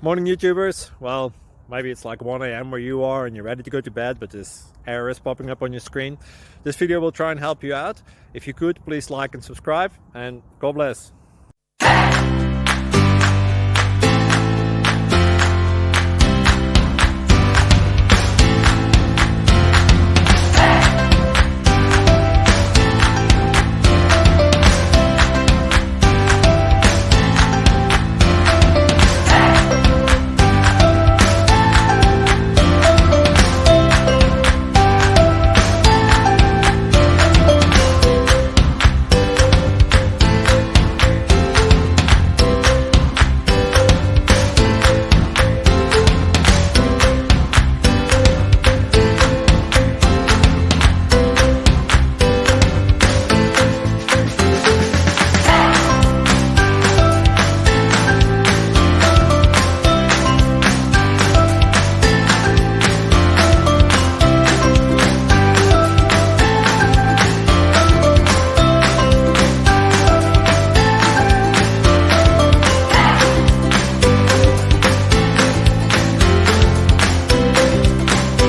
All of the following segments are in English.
Morning, YouTubers. Well, maybe it's like 1 a.m. where you are and you're ready to go to bed, but this error is popping up on your screen. This video will try and help you out. If you could, please like and subscribe, and God bless.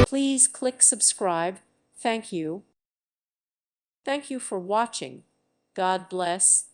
Please click subscribe. Thank you. Thank you for watching. God bless.